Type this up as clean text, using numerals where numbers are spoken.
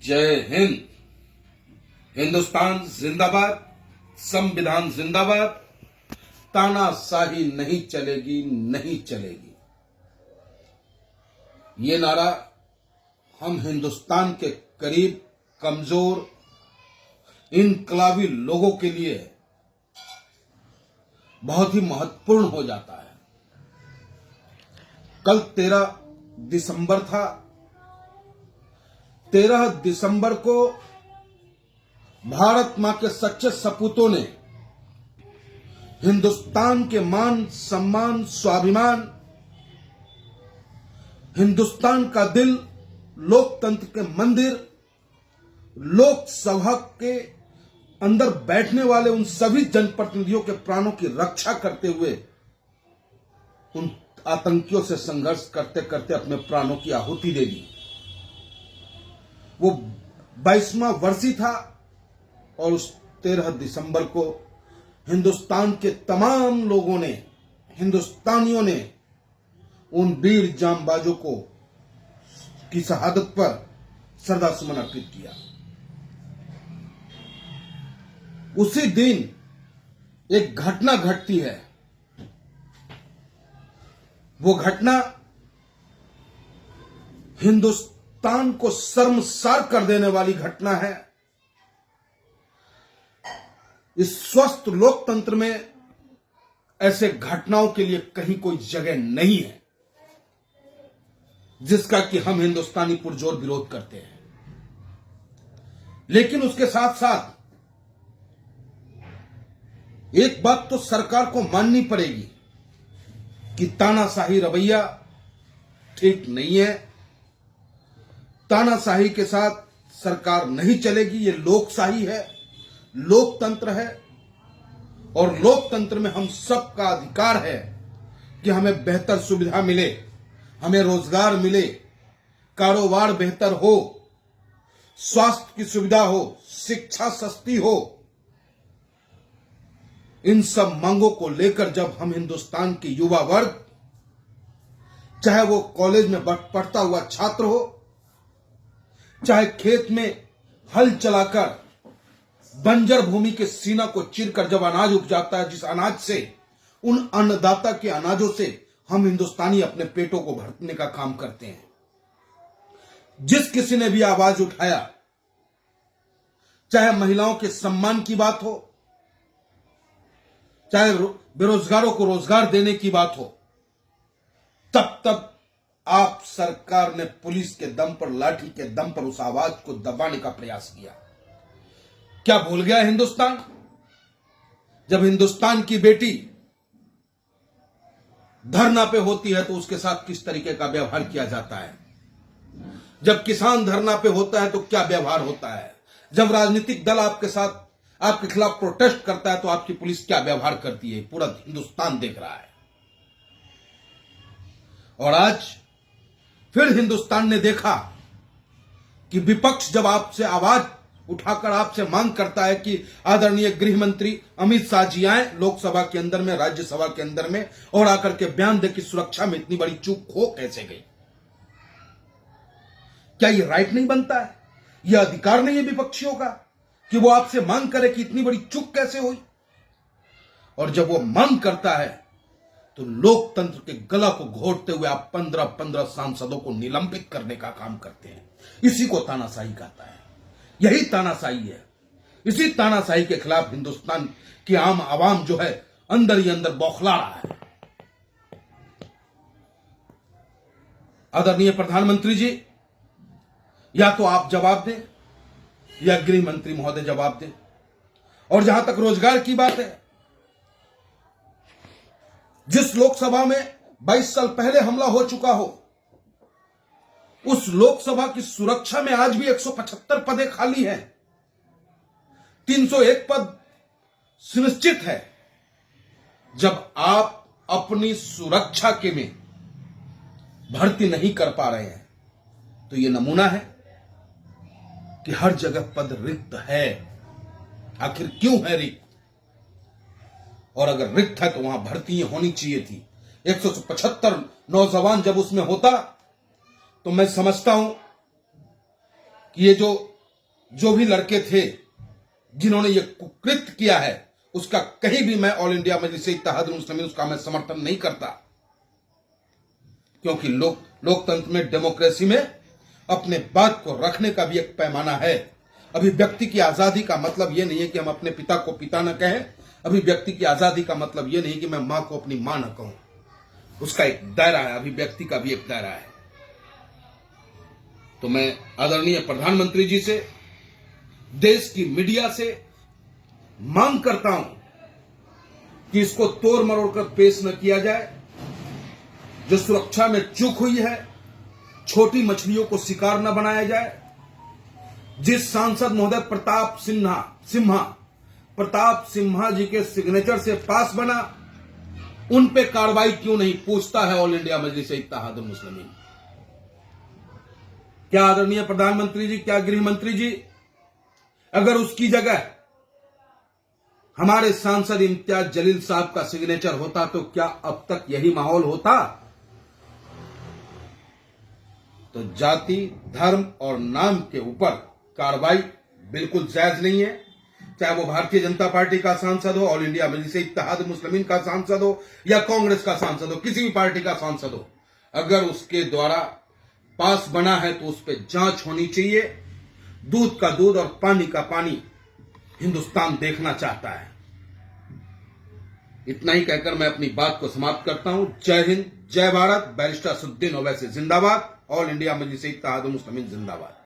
जय हिंद। हिंदुस्तान जिंदाबाद, संविधान जिंदाबाद। तानाशाही नहीं चलेगी, नहीं चलेगी। ये नारा हम हिंदुस्तान के करीब कमजोर इनकलाबी लोगों के लिए बहुत ही महत्वपूर्ण हो जाता है। कल 13 दिसंबर था। 13 दिसंबर को भारत मां के सच्चे सपूतों ने हिंदुस्तान के मान सम्मान स्वाभिमान, हिंदुस्तान का दिल, लोकतंत्र के मंदिर, लोकसभा के अंदर बैठने वाले उन सभी जनप्रतिनिधियों के प्राणों की रक्षा करते हुए उन आतंकियों से संघर्ष करते करते अपने प्राणों की आहुति दे दी। वो 22वां वर्षी था और उस 13 दिसंबर को हिंदुस्तान के तमाम लोगों ने, हिंदुस्तानियों ने उन वीर जांबाजों को की शहादत पर श्रद्धासुमन अर्पित किया। उसी दिन एक घटना घटती है। वो घटना हिंदुस्तान को शर्मसार कर देने वाली घटना है। इस स्वस्थ लोकतंत्र में ऐसे घटनाओं के लिए कहीं कोई जगह नहीं है जिसका कि हम हिंदुस्तानी पुरजोर विरोध करते हैं। लेकिन उसके साथ साथ एक बात तो सरकार को माननी पड़ेगी कि तानाशाही रवैया ठीक नहीं है। तानाशाही के साथ सरकार नहीं चलेगी। ये लोकशाही है, लोकतंत्र है और लोकतंत्र में हम सबका अधिकार है कि हमें बेहतर सुविधा मिले, हमें रोजगार मिले, कारोबार बेहतर हो, स्वास्थ्य की सुविधा हो, शिक्षा सस्ती हो। इन सब मांगों को लेकर जब हम हिंदुस्तान के युवा वर्ग, चाहे वो कॉलेज में पढ़ता हुआ छात्र हो, चाहे खेत में हल चलाकर बंजर भूमि के सीना को चीरकर जब अनाज उपजाता है, जिस अनाज से, उन अन्नदाता के अनाजों से हम हिंदुस्तानी अपने पेटों को भरने का काम करते हैं। जिस किसी ने भी आवाज उठाया, चाहे महिलाओं के सम्मान की बात हो, चाहे बेरोजगारों को रोजगार देने की बात हो, तब आप सरकार ने पुलिस के दम पर, लाठी के दम पर उस आवाज को दबाने का प्रयास किया। क्या भूल गया हिंदुस्तान? जब हिंदुस्तान की बेटी धरना पे होती है तो उसके साथ किस तरीके का व्यवहार किया जाता है। जब किसान धरना पे होता है तो क्या व्यवहार होता है। जब राजनीतिक दल आपके साथ, आपके खिलाफ प्रोटेस्ट करता है तो आपकी पुलिस क्या व्यवहार करती है, पूरा हिंदुस्तान देख रहा है। और आज फिर हिंदुस्तान ने देखा कि विपक्ष जब आपसे आवाज उठाकर आपसे मांग करता है कि आदरणीय गृह मंत्री अमित शाह जी आए लोकसभा के अंदर में, राज्यसभा के अंदर में, और आकर के बयान दे कि सुरक्षा में इतनी बड़ी चूक हो कैसे गई। क्या यह राइट नहीं बनता है? यह अधिकार नहीं है विपक्षियों का कि वो आपसे मांग करे कि इतनी बड़ी चूक कैसे हुई? और जब वो मांग करता है तो लोकतंत्र के गला को घोटते हुए आप 15-15 सांसदों को निलंबित करने का काम करते हैं। इसी को तानाशाही कहता है। यही तानाशाही है। इसी तानाशाही के खिलाफ हिंदुस्तान की आम आवाम जो है अंदर ही अंदर बौखला रहा है। आदरणीय प्रधानमंत्री जी, या तो आप जवाब दें या गृह मंत्री महोदय जवाब दें। और जहां तक रोजगार की बात है, जिस लोकसभा में 22 साल पहले हमला हो चुका हो, उस लोकसभा की सुरक्षा में आज भी 175 पदें खाली हैं। 301 पद सुनिश्चित है। जब आप अपनी सुरक्षा के में भर्ती नहीं कर पा रहे हैं तो यह नमूना है कि हर जगह पद रिक्त है। आखिर क्यों है रिक्त? और अगर रिक्त है तो वहां भर्ती होनी चाहिए थी। 175 नौजवान जब उसमें होता तो मैं समझता हूं कि ये जो जो भी लड़के थे जिन्होंने ये कुकृत्य किया है, उसका कहीं भी मैं ऑल इंडिया मजलिस इत्तेहादुल मुस्लिमीन उसका मैं समर्थन नहीं करता, क्योंकि लोकतंत्र में, डेमोक्रेसी में अपने बात को रखने का भी एक पैमाना है। अभिव्यक्ति की आजादी का मतलब यह नहीं है कि हम अपने पिता को पिता न कहें। अभिव्यक्ति की आजादी का मतलब यह नहीं कि मैं मां को अपनी मां न कहूं। उसका एक दायरा है, अभिव्यक्ति का भी एक दायरा है। तो मैं आदरणीय प्रधानमंत्री जी से, देश की मीडिया से मांग करता हूं कि इसको तोड़ मरोड़ कर पेश न किया जाए। जो सुरक्षा में चूक हुई है, छोटी मछलियों को शिकार न बनाया जाए। जिस सांसद महोदय प्रताप सिम्हा जी के सिग्नेचर से पास बना, उन पे कार्रवाई क्यों नहीं, पूछता है ऑल इंडिया मजलिस इत्तेहादुल मुस्लिमीन। क्या आदरणीय प्रधानमंत्री जी, क्या गृह मंत्री जी, अगर उसकी जगह हमारे सांसद इम्तियाज जलील साहब का सिग्नेचर होता तो क्या अब तक यही माहौल होता? तो जाति, धर्म और नाम के ऊपर कार्रवाई बिल्कुल जायज नहीं है। चाहे वो भारतीय जनता पार्टी का सांसद हो, ऑल इंडिया मजलिस इत्तेहादुल मुस्लिमीन का सांसद हो, या कांग्रेस का सांसद हो, किसी भी पार्टी का सांसद हो, अगर उसके द्वारा पास बना है तो उस पर जांच होनी चाहिए। दूध का दूध और पानी का पानी हिंदुस्तान देखना चाहता है। इतना ही कहकर मैं अपनी बात को समाप्त करता हूं। जय हिंद, जय भारत। बैरिस्टर असदुद्दीन ओवैसी जिंदाबाद। ऑल इंडिया मजलिस इत्तेहादुल मुस्लिमीन जिंदाबाद।